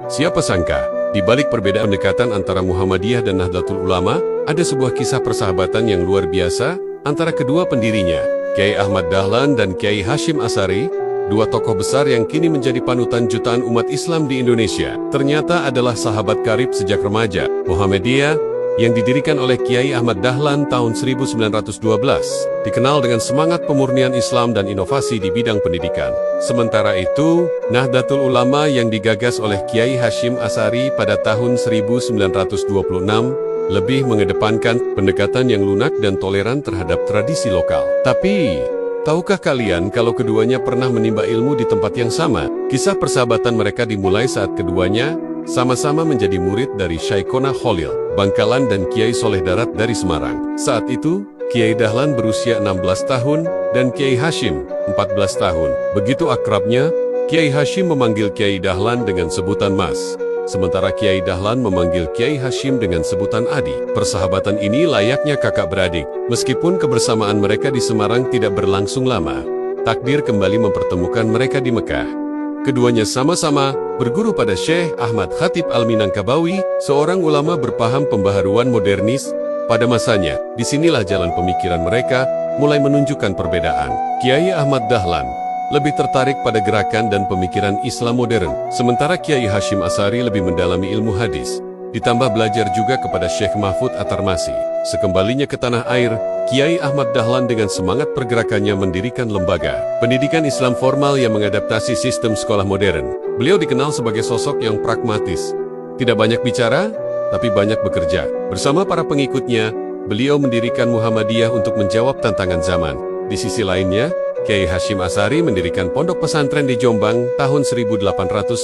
Siapa sangka, di balik perbedaan pendekatan antara Muhammadiyah dan Nahdlatul Ulama, ada sebuah kisah persahabatan yang luar biasa antara kedua pendirinya, Kiai Ahmad Dahlan dan Kiai Hasyim Asy'ari, dua tokoh besar yang kini menjadi panutan jutaan umat Islam di Indonesia. Ternyata adalah sahabat karib sejak remaja. Muhammadiyah yang didirikan oleh Kiai Ahmad Dahlan tahun 1912, dikenal dengan semangat pemurnian Islam dan inovasi di bidang pendidikan. Sementara itu, Nahdlatul Ulama yang digagas oleh Kiai Hasyim Asy'ari pada tahun 1926 lebih mengedepankan pendekatan yang lunak dan toleran terhadap tradisi lokal. Tapi, tahukah kalian kalau keduanya pernah menimba ilmu di tempat yang sama? Kisah persahabatan mereka dimulai saat keduanya sama-sama menjadi murid dari Syekhona Khalil Bangkalan dan Kiai Soleh Darat dari Semarang. Saat itu, Kiai Dahlan berusia 16 tahun dan Kiai Hasyim 14 tahun. Begitu akrabnya, Kiai Hasyim memanggil Kiai Dahlan dengan sebutan Mas, sementara Kiai Dahlan memanggil Kiai Hasyim dengan sebutan Adi. Persahabatan ini layaknya kakak beradik. Meskipun kebersamaan mereka di Semarang tidak berlangsung lama, takdir kembali mempertemukan mereka di Mekah. Keduanya sama-sama berguru pada Syekh Ahmad Khatib Al-Minangkabawi, seorang ulama berpaham pembaharuan modernis. Pada masanya, disinilah jalan pemikiran mereka mulai menunjukkan perbedaan. Kiai Ahmad Dahlan lebih tertarik pada gerakan dan pemikiran Islam modern, sementara Kiai Hasyim Asy'ari lebih mendalami ilmu hadis, ditambah belajar juga kepada Syekh Mahfud At-Tarmasi. Sekembalinya ke tanah air, Kiai Ahmad Dahlan dengan semangat pergerakannya mendirikan lembaga pendidikan Islam formal yang mengadaptasi sistem sekolah modern. Beliau dikenal sebagai sosok yang pragmatis, tidak banyak bicara, tapi banyak bekerja. Bersama para pengikutnya, beliau mendirikan Muhammadiyah untuk menjawab tantangan zaman. Di sisi lainnya, Kiai Hasyim Asy'ari mendirikan pondok pesantren di Jombang tahun 1899.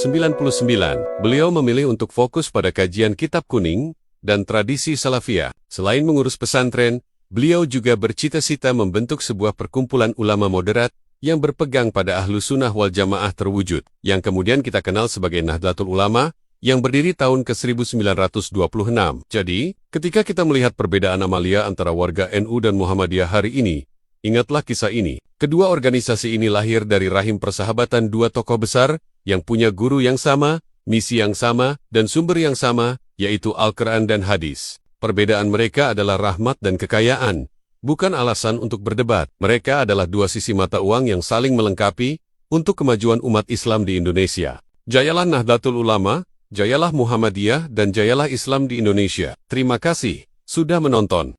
Beliau memilih untuk fokus pada kajian kitab kuning dan tradisi salafiyah. Selain mengurus pesantren, beliau juga bercita-cita membentuk sebuah perkumpulan ulama moderat yang berpegang pada Ahlus Sunnah wal Jamaah terwujud, yang kemudian kita kenal sebagai Nahdlatul Ulama, yang berdiri tahun ke-1926. Jadi, ketika kita melihat perbedaan amalia antara warga NU dan Muhammadiyah hari ini, ingatlah kisah ini. Kedua organisasi ini lahir dari rahim persahabatan dua tokoh besar yang punya guru yang sama, misi yang sama, dan sumber yang sama, yaitu Al-Quran dan hadis. Perbedaan mereka adalah rahmat dan kekayaan, bukan alasan untuk berdebat. Mereka adalah dua sisi mata uang yang saling melengkapi untuk kemajuan umat Islam di Indonesia. Jayalah Nahdlatul Ulama, jayalah Muhammadiyah, dan jayalah Islam di Indonesia. Terima kasih sudah menonton.